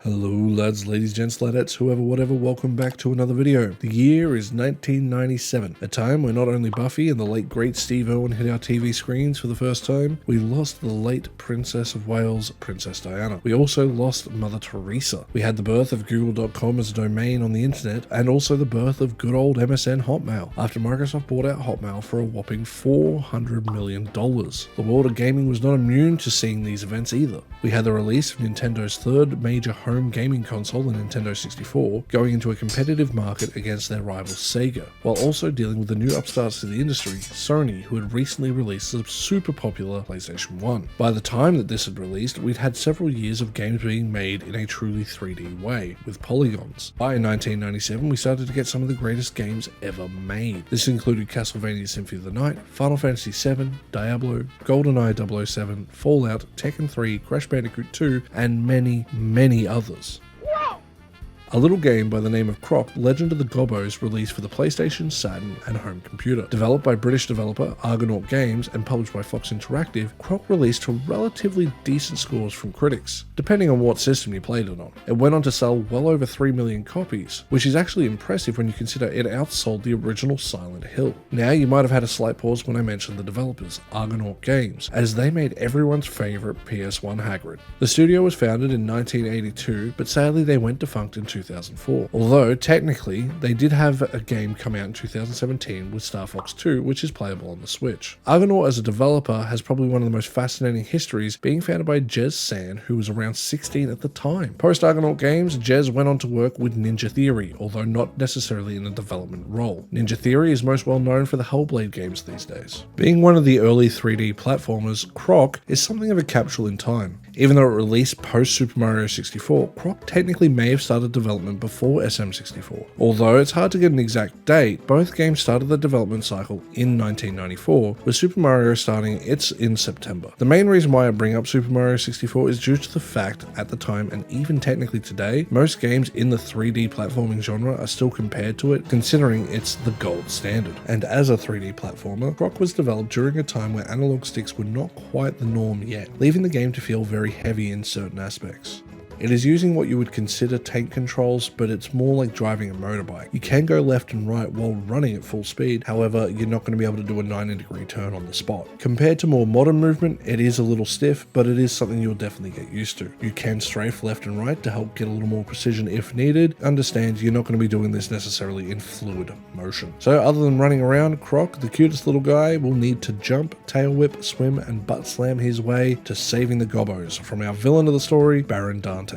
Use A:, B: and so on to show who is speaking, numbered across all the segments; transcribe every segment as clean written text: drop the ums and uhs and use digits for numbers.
A: Hello lads, ladies, gents, ladettes, whoever, whatever, welcome back to another video. The year is 1997, a time where not only Buffy and the late great Steve Irwin hit our TV screens for the first time, we lost the late Princess of Wales, Princess Diana. We also lost Mother Teresa. We had the birth of Google.com as a domain on the internet, and also the birth of good old MSN Hotmail, after Microsoft bought out Hotmail for a whopping $400 million. The world of gaming was not immune to seeing these events either. We had the release of Nintendo's third major home gaming console, the Nintendo 64, going into a competitive market against their rival Sega, while also dealing with the new upstarts to the industry, Sony, who had recently released the super popular PlayStation 1. By the time that this had released, we'd had several years of games being made in a truly 3D way, with polygons. By 1997, we started to get some of the greatest games ever made. This included Castlevania Symphony of the Night, Final Fantasy VII, Diablo, GoldenEye 007, Fallout, Tekken 3, Crash Bandicoot 2, and many others. A little game by the name of Croc, Legend of the Gobbos, released for the PlayStation, Saturn, and home computer. Developed by British developer Argonaut Games and published by Fox Interactive, Croc released to relatively decent scores from critics, depending on what system you played it on. It went on to sell well over 3 million copies, which is actually impressive when you consider it outsold the original Silent Hill. Now, you might have had a slight pause when I mentioned the developers, Argonaut Games, as they made everyone's favourite PS1 Hagrid. The studio was founded in 1982, but sadly they went defunct in 2004. Although, technically, they did have a game come out in 2017 with Star Fox 2, which is playable on the Switch. Argonaut as a developer has probably one of the most fascinating histories, being founded by Jez Sand, who was around 16 at the time. Post-Argonaut Games, Jez went on to work with Ninja Theory, although not necessarily in a development role. Ninja Theory is most well known for the Hellblade games these days. Being one of the early 3D platformers, Croc is something of a capsule in time. Even though it released post Super Mario 64, Croc technically may have started development before SM64. Although it's hard to get an exact date, both games started the development cycle in 1994, with Super Mario starting in September. The main reason why I bring up Super Mario 64 is due to the fact, at the time and even technically today, most games in the 3D platforming genre are still compared to it, considering it's the gold standard. And as a 3D platformer, Croc was developed during a time where analog sticks were not quite the norm yet, leaving the game to feel very heavy in certain aspects. It is using what you would consider tank controls, but it's more like driving a motorbike. You can go left and right while running at full speed, however, you're not going to be able to do a 90-degree turn on the spot. Compared to more modern movement, it is a little stiff, but it is something you'll definitely get used to. You can strafe left and right to help get a little more precision if needed. Understand you're not going to be doing this necessarily in fluid motion. So other than running around, Croc, the cutest little guy, will need to jump, tail whip, swim, and butt slam his way to saving the Gobbos from our villain of the story, Baron Dante.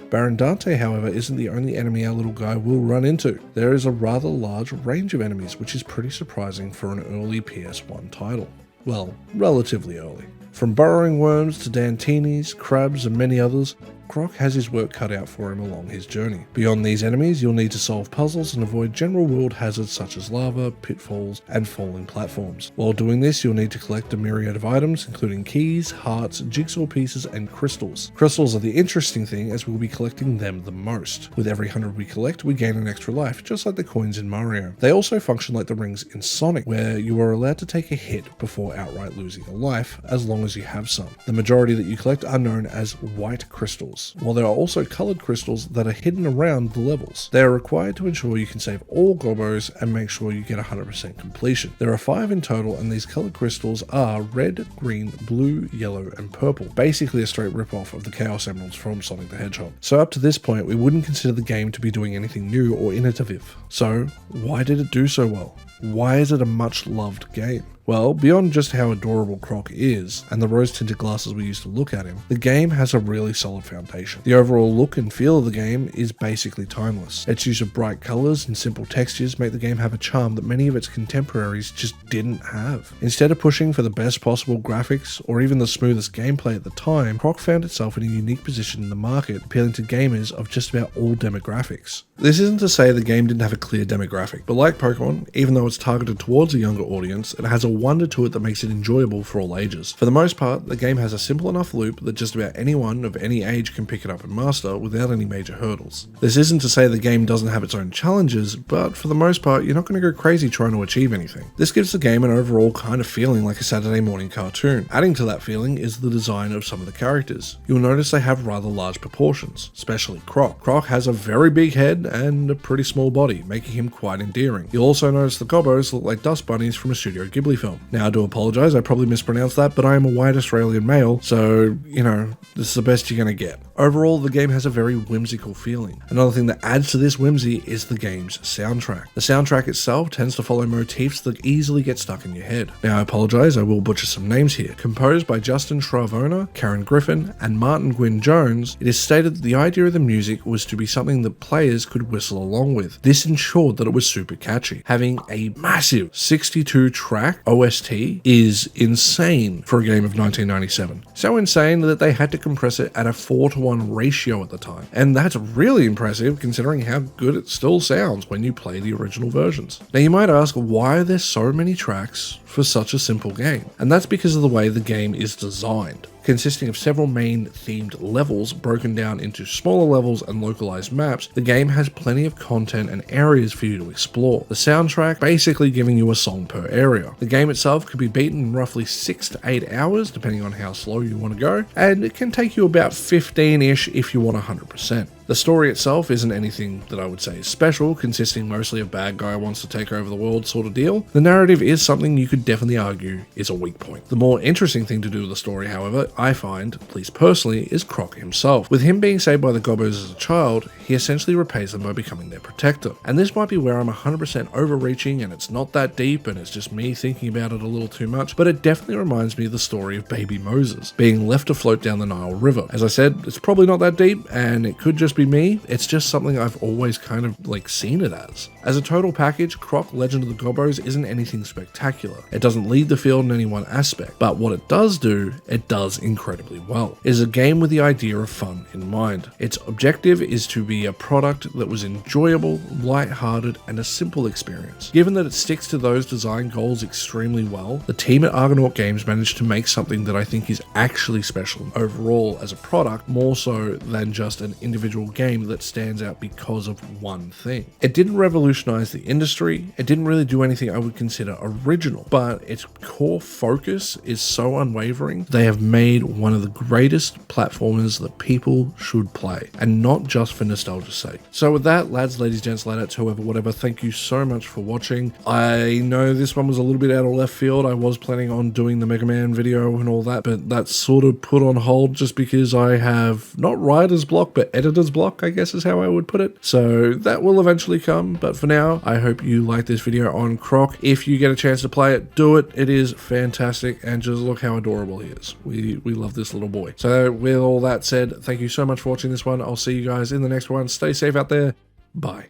A: Baron Dante, however, isn't the only enemy our little guy will run into. There is a rather large range of enemies, which is pretty surprising for an early PS1 title. Well, relatively early. From burrowing worms to Dantinis, crabs, and many others, Croc has his work cut out for him along his journey. Beyond these enemies, you'll need to solve puzzles and avoid general world hazards such as lava, pitfalls, and falling platforms. While doing this, you'll need to collect a myriad of items, including keys, hearts, jigsaw pieces, and crystals. Crystals are the interesting thing, as we'll be collecting them the most. With every 100 we collect, we gain an extra life, just like the coins in Mario. They also function like the rings in Sonic, where you are allowed to take a hit before outright losing a life, as long as you have some. The majority that you collect are known as white crystals, while there are also coloured crystals that are hidden around the levels. They are required to ensure you can save all Gobbos and make sure you get 100% completion. There are 5 in total, and these coloured crystals are red, green, blue, yellow, and purple, basically a straight rip-off of the Chaos Emeralds from Sonic the Hedgehog. So up to this point, we wouldn't consider the game to be doing anything new or innovative. So why did it do so well? Why is it a much loved game? Well, beyond just how adorable Croc is, and the rose-tinted glasses we use to look at him, the game has a really solid foundation. The overall look and feel of the game is basically timeless. Its use of bright colours and simple textures make the game have a charm that many of its contemporaries just didn't have. Instead of pushing for the best possible graphics, or even the smoothest gameplay at the time, Croc found itself in a unique position in the market, appealing to gamers of just about all demographics. This isn't to say the game didn't have a clear demographic, but like Pokemon, even though it's targeted towards a younger audience, it has a wonder to it that makes it enjoyable for all ages. For the most part, the game has a simple enough loop that just about anyone of any age can pick it up and master without any major hurdles. This isn't to say the game doesn't have its own challenges, but for the most part, you're not going to go crazy trying to achieve anything. This gives the game an overall kind of feeling like a Saturday morning cartoon. Adding to that feeling is the design of some of the characters. You'll notice they have rather large proportions, especially Croc. Croc has a very big head and a pretty small body, making him quite endearing. You'll also notice the Gobbos look like dust bunnies from a Studio Ghibli film. Now I do apologise, I probably mispronounced that, but I am a white Australian male, so, you know, this is the best you're going to get. Overall, the game has a very whimsical feeling. Another thing that adds to this whimsy is the game's soundtrack. The soundtrack itself tends to follow motifs that easily get stuck in your head. Now I apologise, I will butcher some names here. Composed by Justin Schravona, Karen Griffin, and Martin Gwynne Jones, it is stated that the idea of the music was to be something that players could whistle along with. This ensured that it was super catchy. Having a massive 62-track OST is insane for a game of 1997. So insane that they had to compress it at a 4:1 ratio at the time. And that's really impressive considering how good it still sounds when you play the original versions. Now you might ask, why are there so many tracks for such a simple game? And that's because of the way the game is designed. Consisting of several main themed levels broken down into smaller levels and localized maps, the game has plenty of content and areas for you to explore. The soundtrack basically giving you a song per area. The game itself could be beaten in roughly 6 to 8 hours depending on how slow you want to go, and it can take you about 15-ish if you want 100%. The story itself isn't anything that I would say is special, consisting mostly of bad guy wants to take over the world sort of deal. The narrative is something you could definitely argue is a weak point. The more interesting thing to do with the story, however, I find, at least personally, is Croc himself. With him being saved by the Gobbos as a child, he essentially repays them by becoming their protector. And this might be where I'm 100% overreaching and it's not that deep and it's just me thinking about it a little too much, but it definitely reminds me of the story of baby Moses being left afloat down the Nile River. As I said, it's probably not that deep and it could just be me, it's just something I've always kind of like seen it as. As a total package, Croc Legend of the Gobbos isn't anything spectacular. It doesn't lead the field in any one aspect, but what it does do, it does incredibly well. It is a game with the idea of fun in mind. Its objective is to be a product that was enjoyable, light-hearted, and a simple experience. Given that it sticks to those design goals extremely well, the team at Argonaut Games managed to make something that I think is actually special overall as a product, more so than just an individual game that stands out because of one thing. It didn't revolutionize the industry, it didn't really do anything I would consider original, but its core focus is so unwavering. They have made one of the greatest platformers that people should play, and not just for nostalgia's sake. So with that, lads, ladies, gents, ladettes, whoever, whatever, thank you so much for watching. I know this one was a little bit out of left field. I was planning on doing the Mega Man video and all that, but that's sort of put on hold just because I have not writer's block, but editor's block, I guess is how I would put it. So that will eventually come, but for now, I hope you like this video on Croc. If you get a chance to play it, do it. It is fantastic, and just look how adorable he is. We love this little boy. So with all that said, thank you so much for watching this one. I'll see you guys in the next one. Stay safe out there. Bye.